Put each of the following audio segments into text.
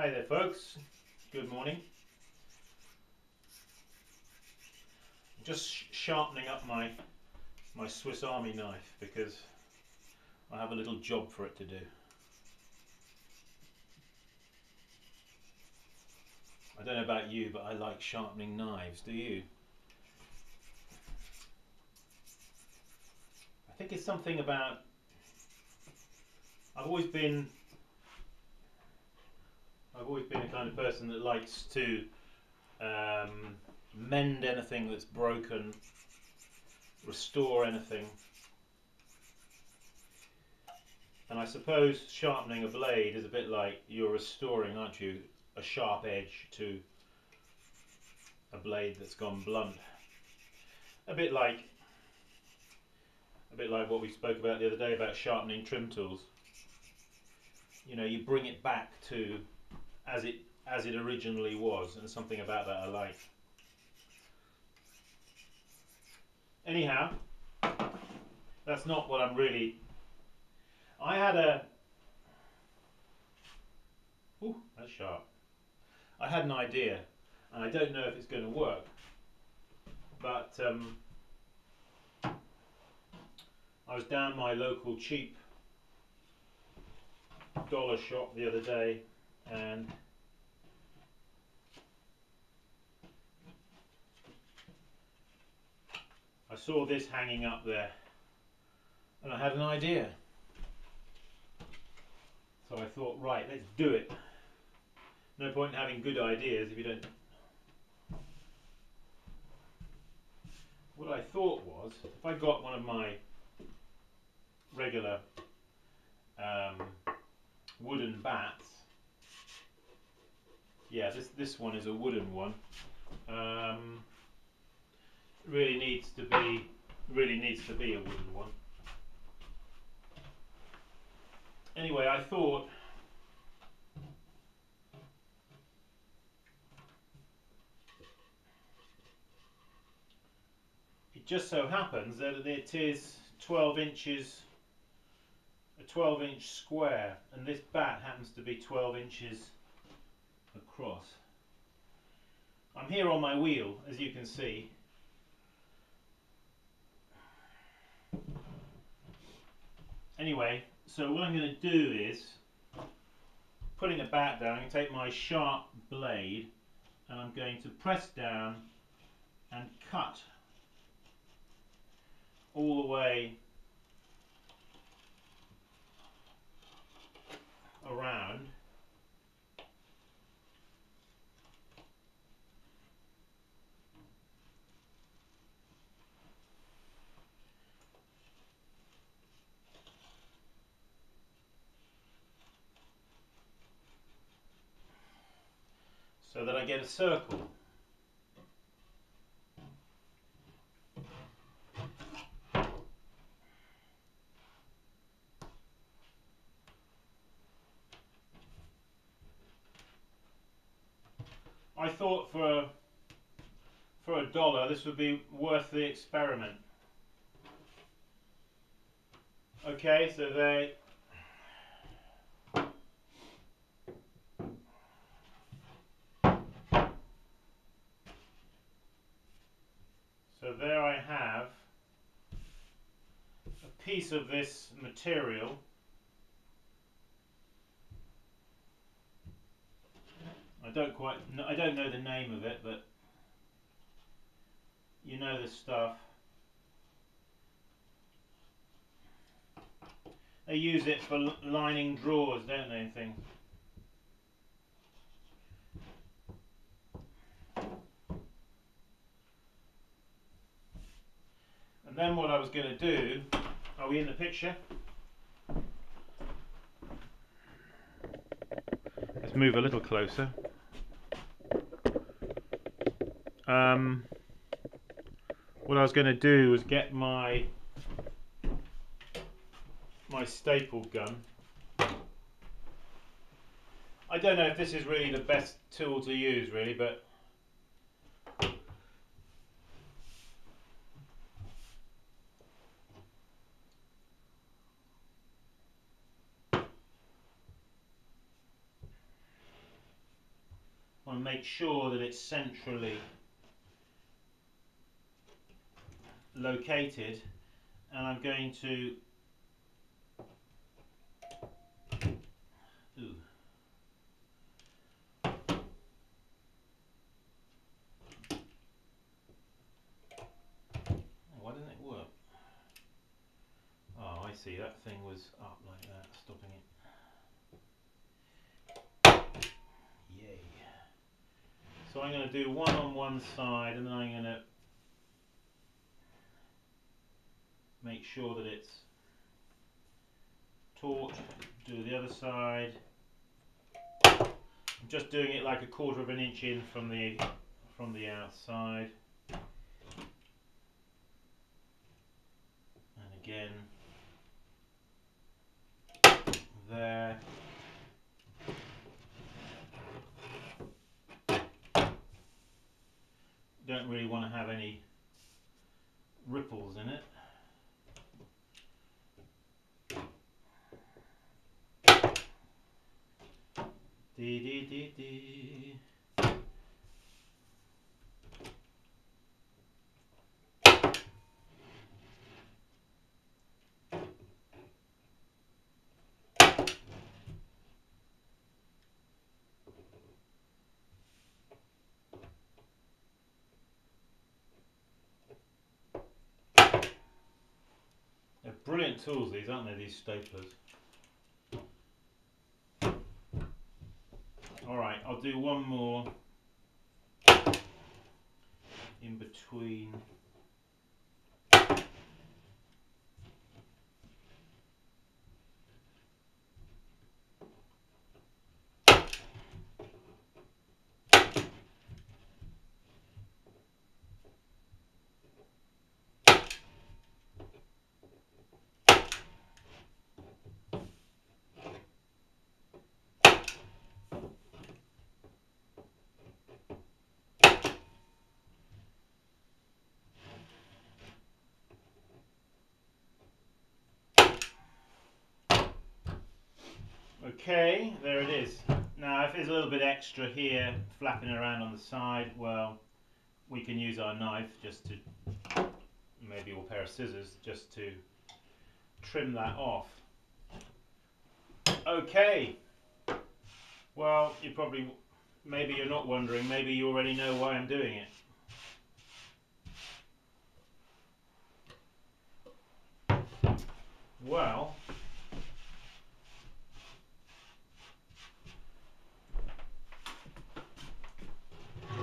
Hi there folks, good morning. I'm just sharpening up my Swiss Army knife because I have a little job for it to do. I don't know about you, but I like sharpening knives, do you? I think it's something about, I've always been a kind of person that likes to mend anything that's broken, restore anything. And I suppose sharpening a blade is a bit like you're restoring, aren't you, a sharp edge to a blade that's gone blunt. A bit like what we spoke about the other day about sharpening trim tools. You know, you bring it back to as it originally was, and something about that I like. Anyhow, that's not what I'm really. I had a. Ooh, that's sharp. I had an idea, and I don't know if it's going to work, but I was down my local cheap dollar shop the other day, and I saw this hanging up there, and I had an idea. So I thought, right, let's do it. No point in having good ideas if you don't. What I thought was, if I got one of my regular wooden bats, yeah, this one is a wooden one. Really needs to be a wooden one. Anyway, I thought it just so happens that it is 12 inches, a 12-inch square, and this bat happens to be 12 inches across. I'm here on my wheel, as you can see. Anyway, so what I'm going to do is, putting a bat down, I'm going to take my sharp blade and I'm going to press down and cut all the way around. So that I get a circle. I thought for $1 this would be worth the experiment. Okay, so there I have a piece of this material. I don't know the name of it, but you know the stuff. They use it for lining drawers, don't they, and things. And then what I was going to do, are we in the picture? Let's move a little closer. What I was going to do was get my staple gun. I don't know if this is really the best tool to use, really, but want to make sure that it's centrally located, and I'm going to why doesn't it work? Oh, I see, that thing was up like that, stopping it. Yay. So I'm going to do one on one side, and then I'm going to make sure that it's taut. Do the other side. I'm just doing it like 1/4 of an inch in from the outside. And again, there. Don't really want to have any ripples in it. Dee dee dee dee. They're brilliant tools, these, aren't they, these staplers? Alright, I'll do one more in between. Okay, there it is. Now if there's a little bit extra here flapping around on the side, well, we can use our knife just to, maybe a pair of scissors, just to trim that off. Okay, well, you probably, maybe you're not wondering, maybe you already know why I'm doing it. Well,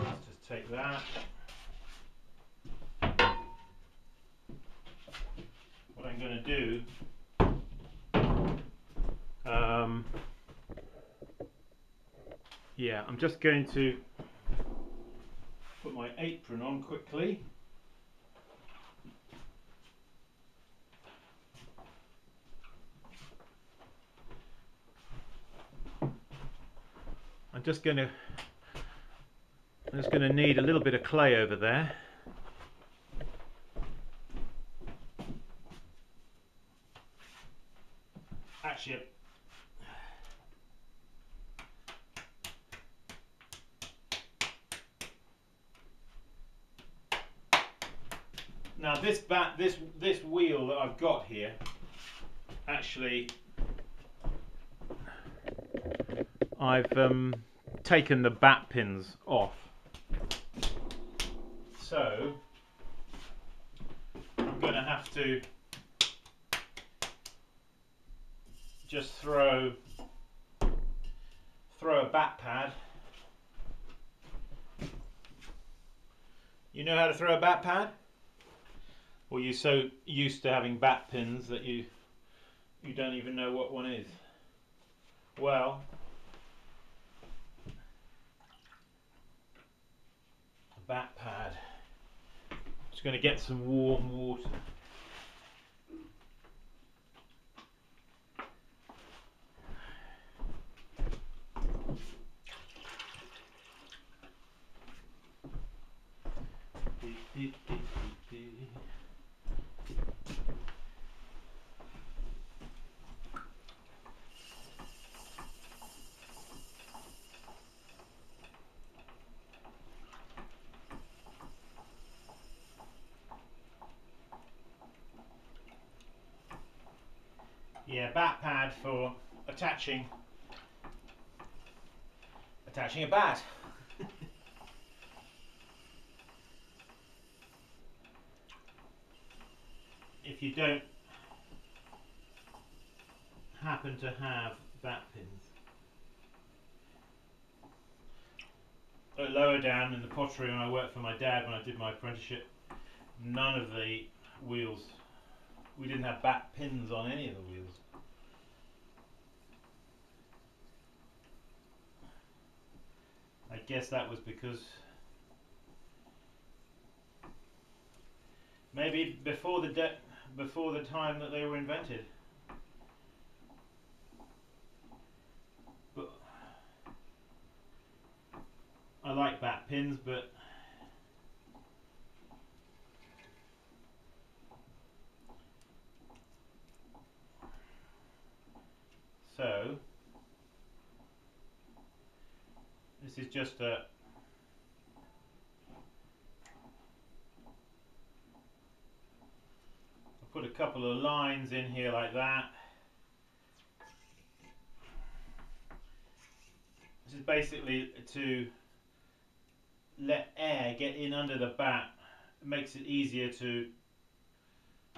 let's just take that. What I'm going to do, yeah, I'm just going to put my apron on quickly. I'm just going to need a little bit of clay over there. Actually, now this wheel that I've got here, actually, I've taken the bat pins off. So I'm going to have to just throw a bat pad. You know how to throw a bat pad? Or you're so used to having bat pins that you don't even know what one is? Well, a bat pad. Just going to get some warm water. bat pad for attaching a bat. If you don't happen to have bat pins. Lower down in the pottery when I worked for my dad when I did my apprenticeship, none of the wheels, we didn't have bat pins on any of the wheels. I guess that was because maybe before the time that they were invented. But I like bat pins, but so this is just a put a couple of lines in here like that. This is basically to let air get in under the bat. It makes it easier to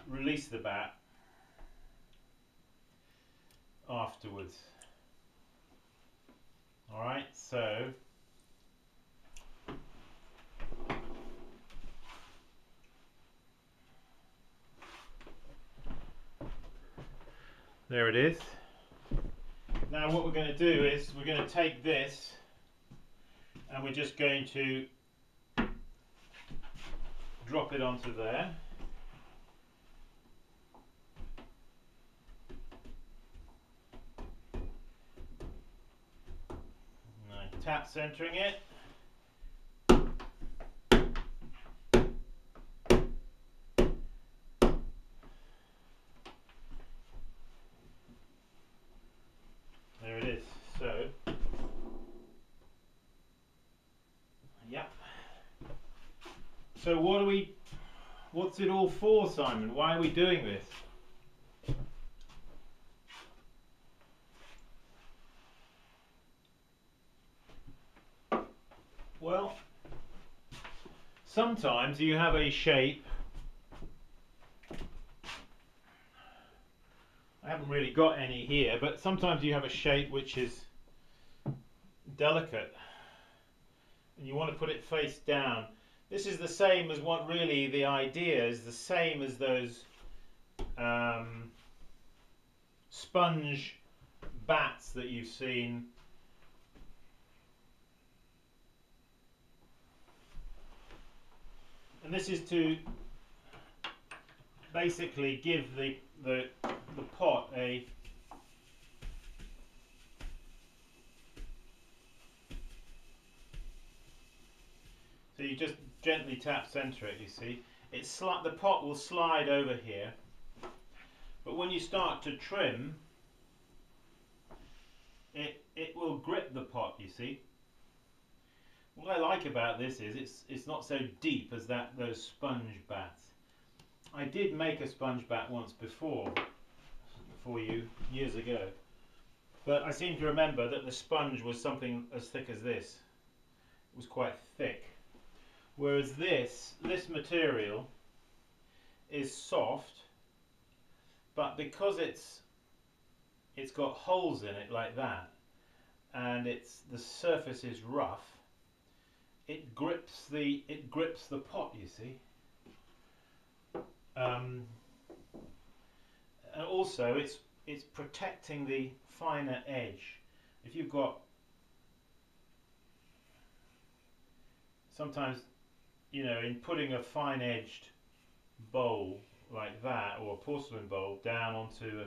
release the bat afterwards. Alright, so there it is. Now what we're going to do is we're going to take this and we're just going to drop it onto there. And tap centering it. There it is. So, yep. So what's it all for, Simon? Why are we doing this? Well, sometimes you have a shape. I haven't really got any here, but sometimes you have a shape which is delicate and you want to put it face down. This is the same as what really the idea is the same as those sponge bats that you've seen. And this is to basically give the pot a so you just gently tap center it, you see. The pot will slide over here, but when you start to trim it will grip the pot, you see. What I like about this is it's not so deep as those sponge bats. I did make a sponge bat once before for you years ago, but I seem to remember that the sponge was something as thick as this. It was quite thick, whereas this material is soft, but because it's got holes in it like that, and the surface is rough, it grips the pot, you see. And also it's protecting the finer edge. If you've got, sometimes, you know, in putting a fine edged bowl like that, or a porcelain bowl, down onto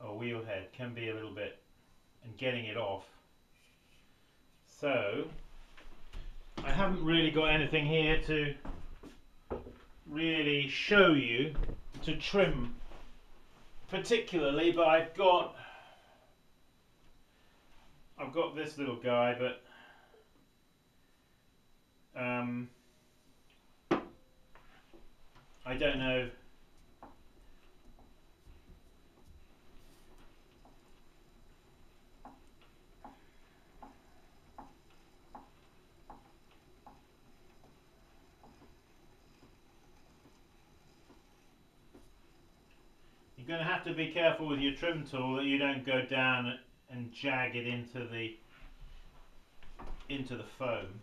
a wheel head can be a little bit, and getting it off. So I haven't really got anything here to really show you to trim particularly, but I've got this little guy, but I don't know going to have to be careful with your trim tool that you don't go down and jag it into the foam.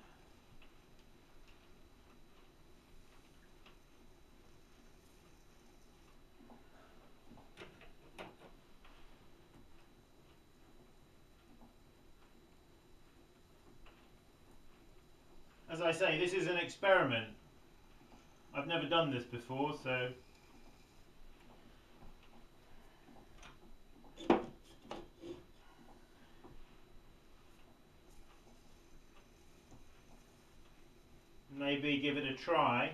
As I say, this is an experiment. I've never done this before, so maybe give it a try.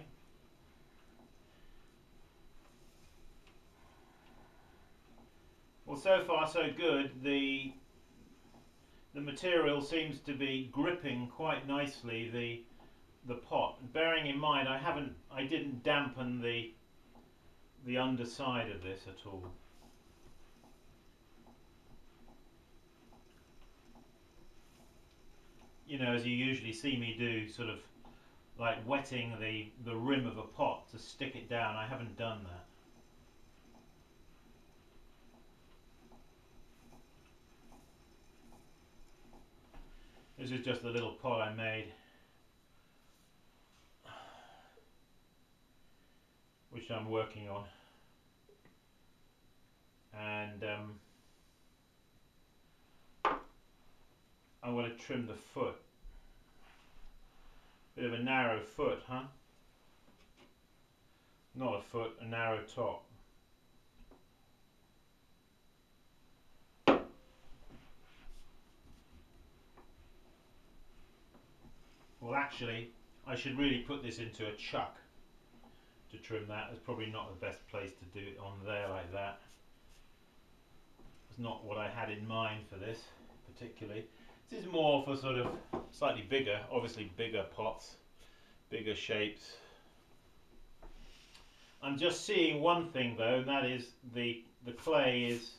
Well, so far so good. The material seems to be gripping quite nicely the pot. Bearing in mind, I didn't dampen the underside of this at all. You know, as you usually see me do, sort of like wetting the rim of a pot to stick it down. I haven't done that. This is just the little pot I made, which I'm working on, and I want to trim the foot. Bit of a narrow foot, huh? Not a foot, a narrow top. Well, actually, I should really put this into a chuck to trim that. It's probably not the best place to do it on there like that. It's not what I had in mind for this particularly. This is more for sort of slightly bigger, obviously bigger pots, bigger shapes. I'm just seeing one thing though, and that is the clay is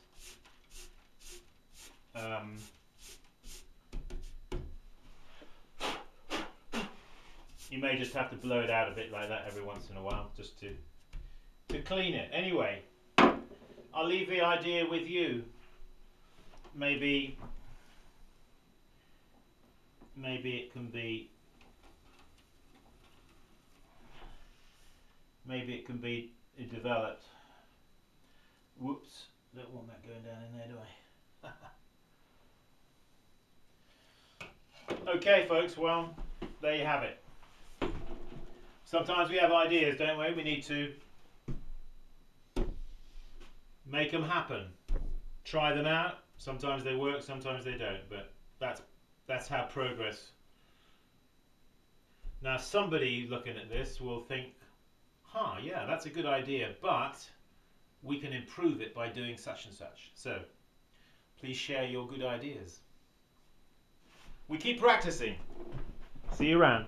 you may just have to blow it out a bit like that every once in a while just to clean it. Anyway, I'll leave the idea with you. Maybe it can be developed. Whoops, don't want that going down in there, do I? Okay folks, well, there you have it. Sometimes we have ideas, don't we? We need to make them happen. Try them out. Sometimes they work, sometimes they don't, but that's how progress. Now somebody looking at this will think, huh, yeah, that's a good idea, but we can improve it by doing such and such. So please share your good ideas. We keep practicing. See you around.